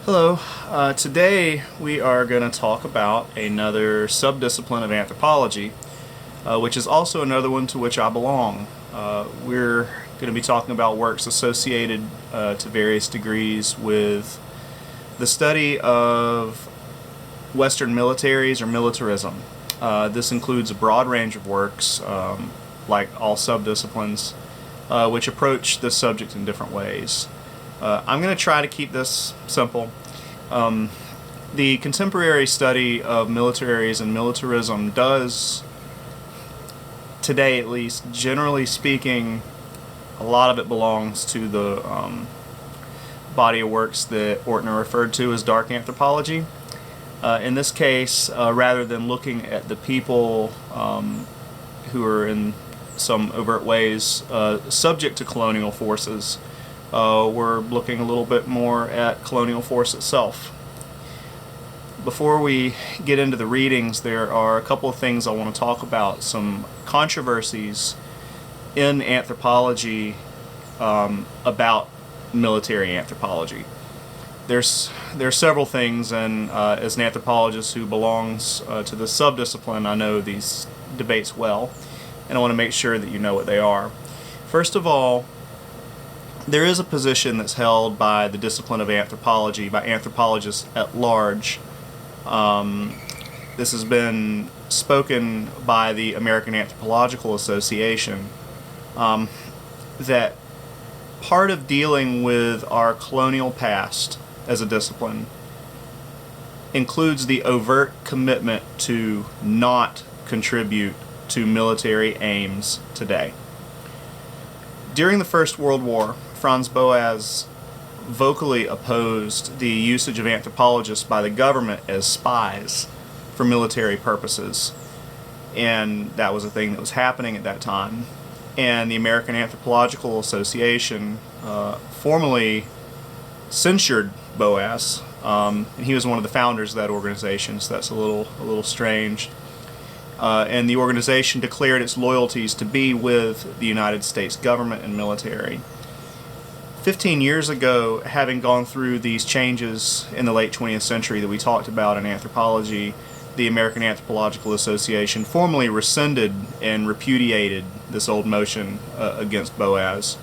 Hello. Today we are going to talk about another subdiscipline of anthropology, which is also another one to which I belong. We're going to be talking about works associated to various degrees with the study of Western militaries or militarism. This includes a broad range of works, like all subdisciplines, which approach this subject in different ways. I'm going to try to keep this simple. The contemporary study of militaries and militarism does, today at least, generally speaking, a lot of it belongs to the body of works that Ortner referred to as dark anthropology. In this case, rather than looking at the people who are in some overt ways subject to colonial forces, we're looking a little bit more at colonial force itself. Before we get into the readings, there are a couple of things I want to talk about, some controversies in anthropology about military anthropology. There are several things, and as an anthropologist who belongs to the subdiscipline, I know these debates well, and I want to make sure that you know what they are. First of all, there is a position that's held by the discipline of anthropology, by anthropologists at large. This has been spoken by the American Anthropological Association, that part of dealing with our colonial past as a discipline includes the overt commitment to not contribute to military aims today. During the First World War, Franz Boas vocally opposed the usage of anthropologists by the government as spies for military purposes, and that was a thing that was happening at that time. And the American Anthropological Association formally censured Boas. He was one of the founders of that organization, so that's a little strange. And the organization declared its loyalties to be with the United States government and military. 15 years ago, having gone through these changes in the late 20th century that we talked about in anthropology, the American Anthropological Association formally rescinded and repudiated this old motion against Boas.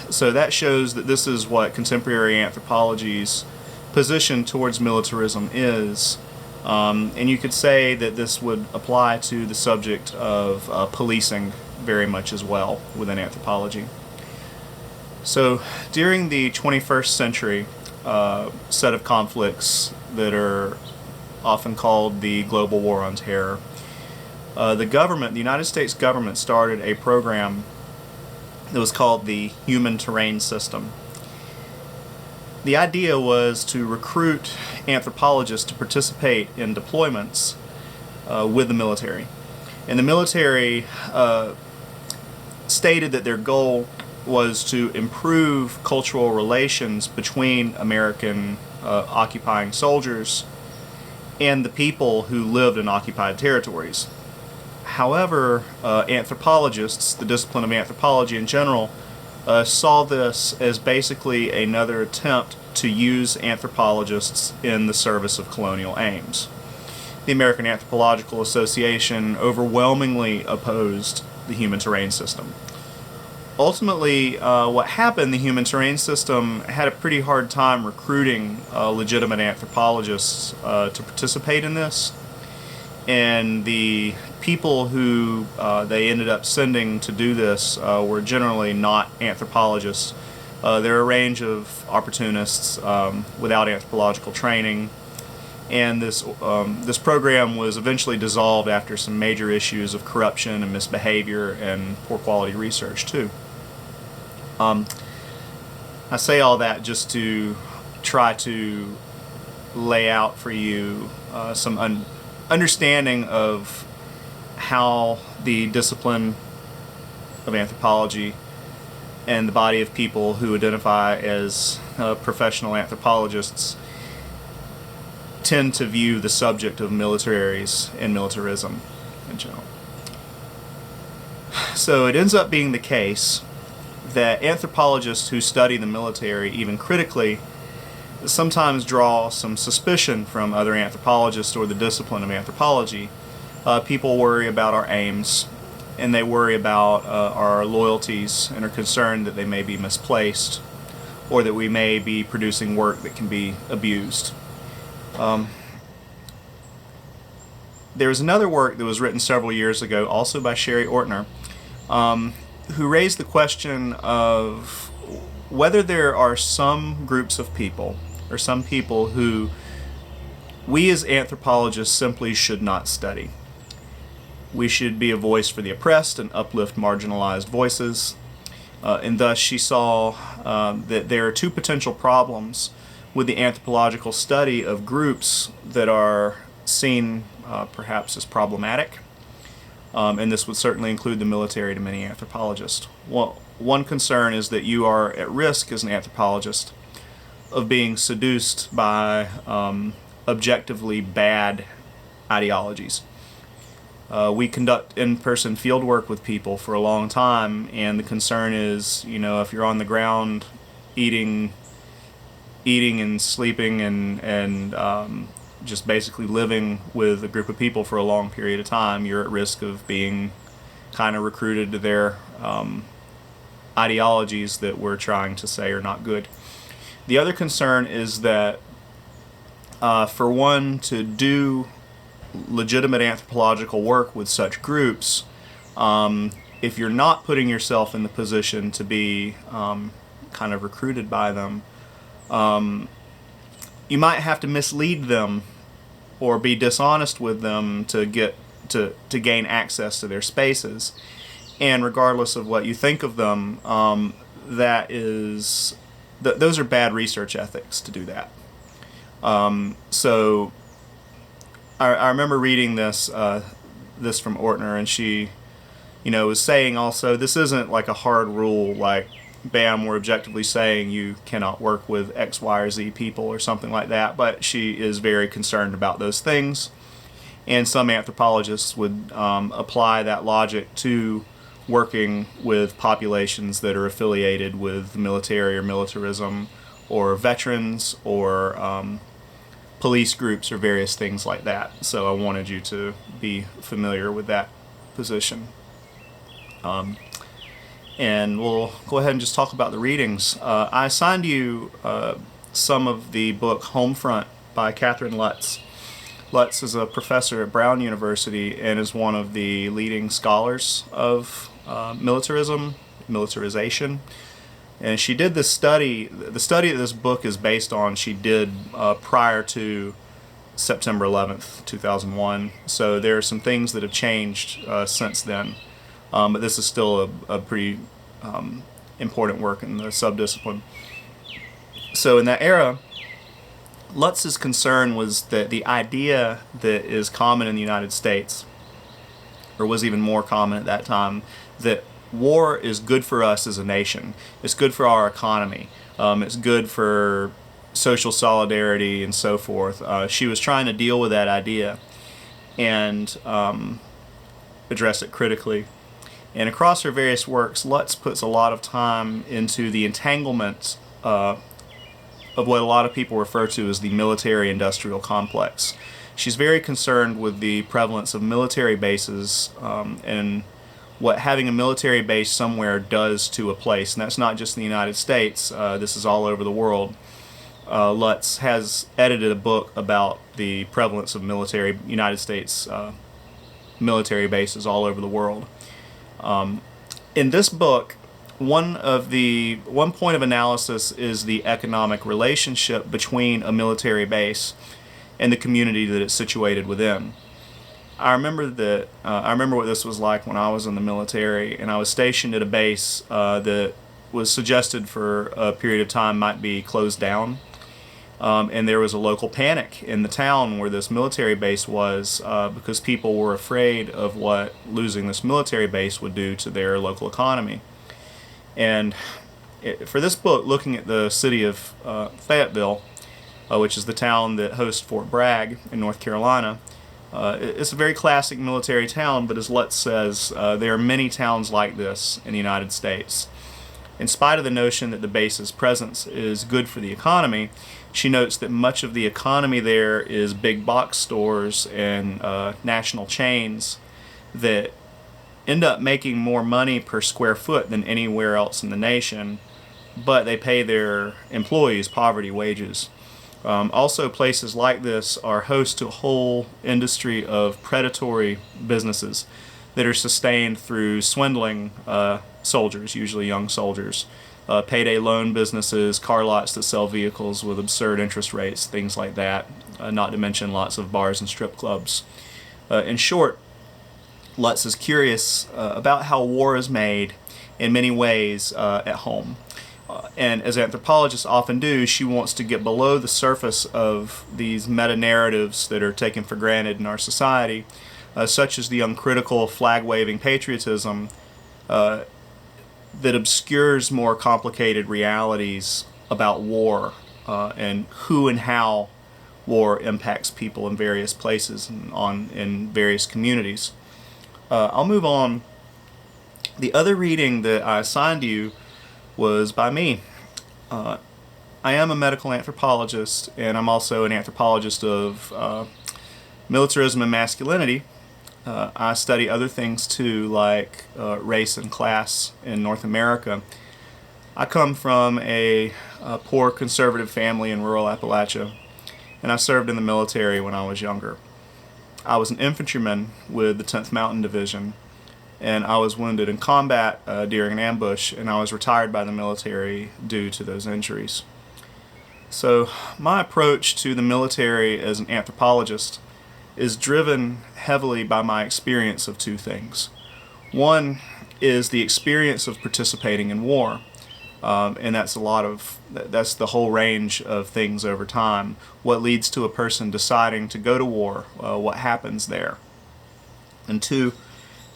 So that shows that this is what contemporary anthropology's position towards militarism is. And you could say that this would apply to the subject of policing very much as well within anthropology. So during the 21st century set of conflicts that are often called the global war on terror, the United States government started a program that was called the Human Terrain System. The idea was to recruit anthropologists to participate in deployments with the military. And the military stated that their goal was to improve cultural relations between American occupying soldiers and the people who lived in occupied territories. However, anthropologists, the discipline of anthropology in general, saw this as basically another attempt to use anthropologists in the service of colonial aims. The American Anthropological Association overwhelmingly opposed the Human Terrain System. Ultimately, what happened, the Human Terrain System had a pretty hard time recruiting legitimate anthropologists to participate in this, and the people who they ended up sending to do this were generally not anthropologists. There are a range of opportunists without anthropological training, and this program was eventually dissolved after some major issues of corruption and misbehavior and poor quality research too. I say all that just to try to lay out for you some understanding of how the discipline of anthropology and the body of people who identify as professional anthropologists tend to view the subject of militaries and militarism in general. So it ends up being the case that anthropologists who study the military, even critically, sometimes draw some suspicion from other anthropologists or the discipline of anthropology. People worry about our aims, and they worry about our loyalties and are concerned that they may be misplaced or that we may be producing work that can be abused. There was another work that was written several years ago, also by Sherry Ortner, who raised the question of whether there are some groups of people or some people who we as anthropologists simply should not study. We should be a voice for the oppressed and uplift marginalized voices. And thus she saw that there are two potential problems with the anthropological study of groups that are seen perhaps as problematic. And this would certainly include the military to many anthropologists. Well, one concern is that you are at risk as an anthropologist of being seduced by objectively bad ideologies. We conduct in-person field work with people for a long time, and the concern is, if you're on the ground eating and sleeping and just basically living with a group of people for a long period of time, you're at risk of being kind of recruited to their ideologies that we're trying to say are not good. The other concern is that for one to do legitimate anthropological work with such groups, if you're not putting yourself in the position to be kind of recruited by them, you might have to mislead them or be dishonest with them to get to gain access to their spaces. And regardless of what you think of them, those are bad research ethics to do that. So I remember reading this from Ortner, and she, was saying also, this isn't like a hard rule, like, bam, we're objectively saying you cannot work with X, Y, or Z people or something like that, but she is very concerned about those things. And some anthropologists would apply that logic to working with populations that are affiliated with the military or militarism, or veterans, or police groups, or various things like that. So I wanted you to be familiar with that position. And we'll go ahead and just talk about the readings. I assigned you some of the book Homefront by Catherine Lutz. Lutz is a professor at Brown University and is one of the leading scholars of militarization. And she did this study. The study that this book is based on, she did prior to September 11th, 2001. So there are some things that have changed since then. But this is still a pretty important work in the subdiscipline. So in that era, Lutz's concern was that the idea that is common in the United States, or was even more common at that time, that war is good for us as a nation. It's good for our economy. It's good for social solidarity and so forth. She was trying to deal with that idea and address it critically. And across her various works, Lutz puts a lot of time into the entanglement of what a lot of people refer to as the military-industrial complex. She's very concerned with the prevalence of military bases and what having a military base somewhere does to a place. And that's not just in the United States. This is all over the world. Lutz has edited a book about the prevalence of United States military bases all over the world. In this book, one point of analysis is the economic relationship between a military base and the community that it's situated within. I remember what this was like when I was in the military, and I was stationed at a base that was suggested for a period of time might be closed down. And there was a local panic in the town where this military base was because people were afraid of what losing this military base would do to their local economy. And for this book, looking at the city of Fayetteville, which is the town that hosts Fort Bragg in North Carolina, it's a very classic military town, but as Lutz says, there are many towns like this in the United States. In spite of the notion that the base's presence is good for the economy, she notes that much of the economy there is big box stores and national chains that end up making more money per square foot than anywhere else in the nation, but they pay their employees poverty wages. Also, places like this are host to a whole industry of predatory businesses that are sustained through swindling soldiers, usually young soldiers, payday loan businesses, car lots that sell vehicles with absurd interest rates, things like that, not to mention lots of bars and strip clubs. In short, Lutz is curious about how war is made in many ways at home. And as anthropologists often do, she wants to get below the surface of these meta-narratives that are taken for granted in our society, such as the uncritical flag-waving patriotism that obscures more complicated realities about war and who and how war impacts people in various places and in various communities. I'll move on. The other reading that I assigned you was by me. I am a medical anthropologist, and I'm also an anthropologist of militarism and masculinity. I study other things too, like race and class in North America. I come from a poor conservative family in rural Appalachia, and I served in the military when I was younger. I was an infantryman with the 10th Mountain Division, and I was wounded in combat during an ambush, and I was retired by the military due to those injuries. So my approach to the military as an anthropologist is driven heavily by my experience of two things. One is the experience of participating in war, and that's the whole range of things over time. What leads to a person deciding to go to war, what happens there. And two,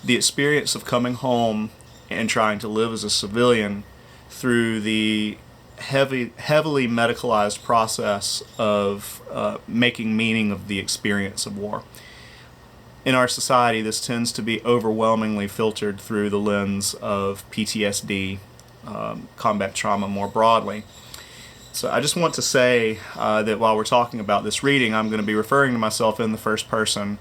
the experience of coming home and trying to live as a civilian through the heavily medicalized process of making meaning of the experience of war. In our society, this tends to be overwhelmingly filtered through the lens of PTSD, combat trauma more broadly. So I just want to say that while we're talking about this reading, I'm going to be referring to myself in the first person,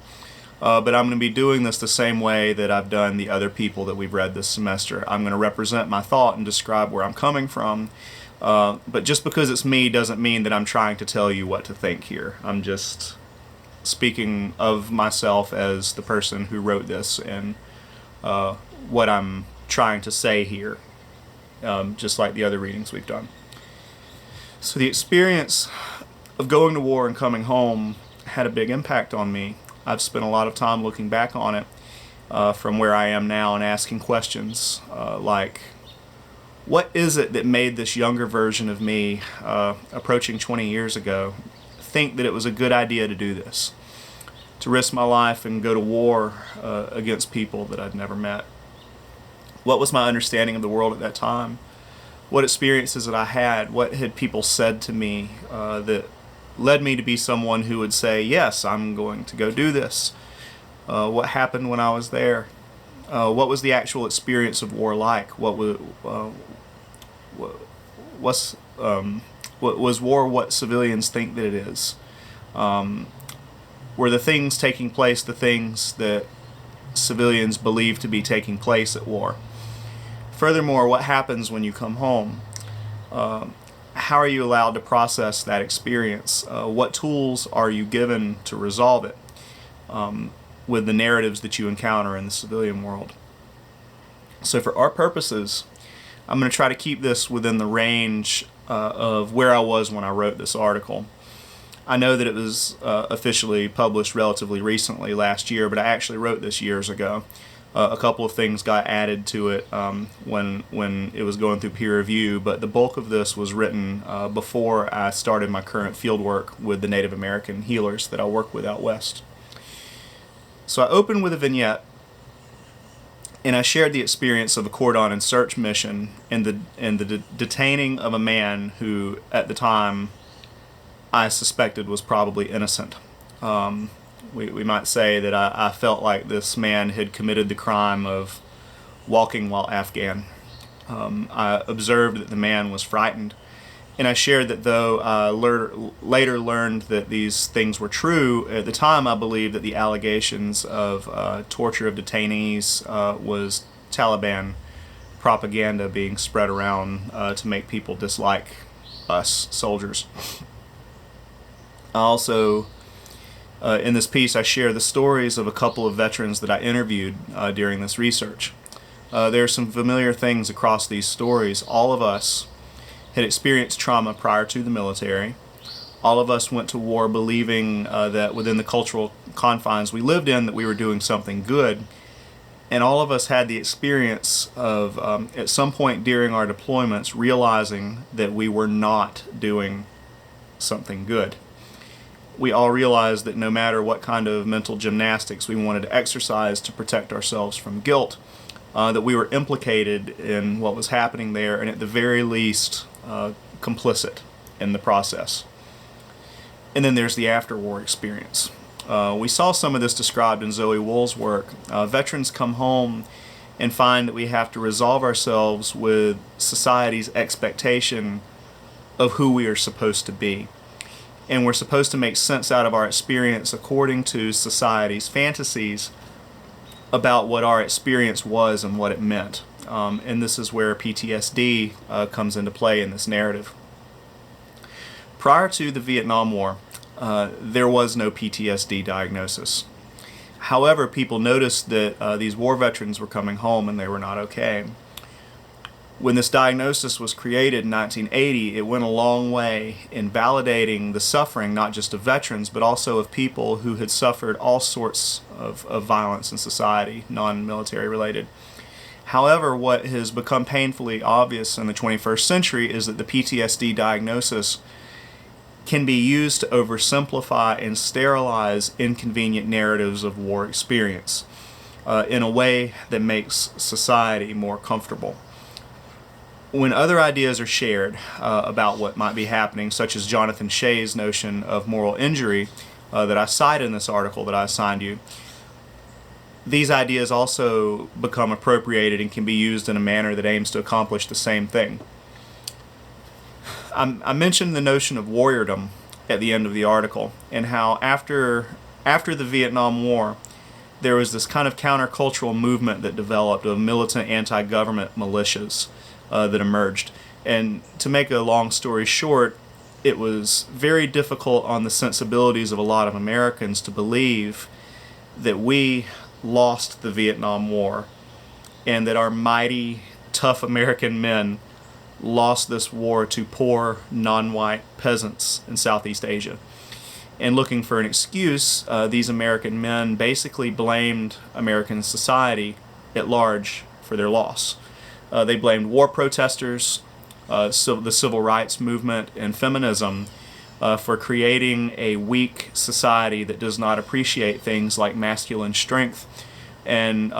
but I'm going to be doing this the same way that I've done the other people that we've read this semester. I'm going to represent my thought and describe where I'm coming from, but just because it's me doesn't mean that I'm trying to tell you what to think here. I'm just speaking of myself as the person who wrote this and what I'm trying to say here, just like the other readings we've done. So the experience of going to war and coming home had a big impact on me. I've spent a lot of time looking back on it from where I am now and asking questions like, what is it that made this younger version of me, approaching 20 years ago, think that it was a good idea to do this? To risk my life and go to war against people that I'd never met? What was my understanding of the world at that time? What experiences that I had? What had people said to me that led me to be someone who would say, yes, I'm going to go do this? What happened when I was there? What was the actual experience of war like? Was war what civilians think that it is? Were the things taking place the things that civilians believe to be taking place at war? Furthermore, what happens when you come home? How are you allowed to process that experience? What tools are you given to resolve it with the narratives that you encounter in the civilian world? So for our purposes, I'm going to try to keep this within the range of where I was when I wrote this article. I know that it was officially published relatively recently, last year, but I actually wrote this years ago. A couple of things got added to it when it was going through peer review, but the bulk of this was written before I started my current field work with the Native American healers that I work with out west. So I opened with a vignette, and I shared the experience of a cordon and search mission and the detaining of a man who, at the time, I suspected was probably innocent. We might say that I felt like this man had committed the crime of walking while Afghan. I observed that the man was frightened, and I shared that though I later learned that these things were true, at the time I believed that the allegations of torture of detainees was Taliban propaganda being spread around to make people dislike us soldiers. I also, in this piece, I share the stories of a couple of veterans that I interviewed during this research. There are some familiar things across these stories. All of us had experienced trauma prior to the military. All of us went to war believing that within the cultural confines we lived in that we were doing something good. And all of us had the experience of, at some point during our deployments, realizing that we were not doing something good. We all realized that no matter what kind of mental gymnastics we wanted to exercise to protect ourselves from guilt, that we were implicated in what was happening there, and at the very least complicit in the process. And then there's the after-war experience. We saw some of this described in Zoe Wool's work. Veterans come home and find that we have to resolve ourselves with society's expectation of who we are supposed to be. And we're supposed to make sense out of our experience according to society's fantasies about what our experience was and what it meant. And this is where PTSD comes into play in this narrative. Prior to the Vietnam War, there was no PTSD diagnosis. However, people noticed that these war veterans were coming home and they were not okay. When this diagnosis was created in 1980, it went a long way in validating the suffering not just of veterans, but also of people who had suffered all sorts of violence in society, non-military related. However, what has become painfully obvious in the 21st century is that the PTSD diagnosis can be used to oversimplify and sterilize inconvenient narratives of war experience in a way that makes society more comfortable. When other ideas are shared about what might be happening, such as Jonathan Shea's notion of moral injury that I cite in this article that I assigned you, these ideas also become appropriated and can be used in a manner that aims to accomplish the same thing. I mentioned the notion of warriordom at the end of the article, and how after the Vietnam War, there was this kind of countercultural movement that developed of militant anti-government militias that emerged. And to make a long story short, it was very difficult on the sensibilities of a lot of Americans to believe that we lost the Vietnam War and that our mighty, tough American men lost this war to poor, non-white peasants in Southeast Asia. And looking for an excuse, these American men basically blamed American society at large for their loss. They blamed war protesters, the civil rights movement, and feminism for creating a weak society that does not appreciate things like masculine strength, and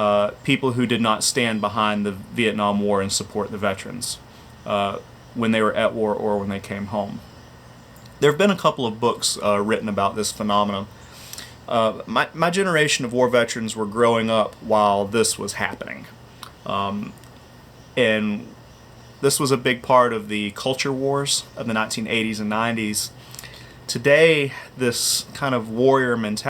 people who did not stand behind the Vietnam War and support the veterans when they were at war or when they came home. There have been a couple of books written about this phenomenon. My generation of war veterans were growing up while this was happening. And this was a big part of the culture wars of the 1980s and 90s. Today, this kind of warrior mentality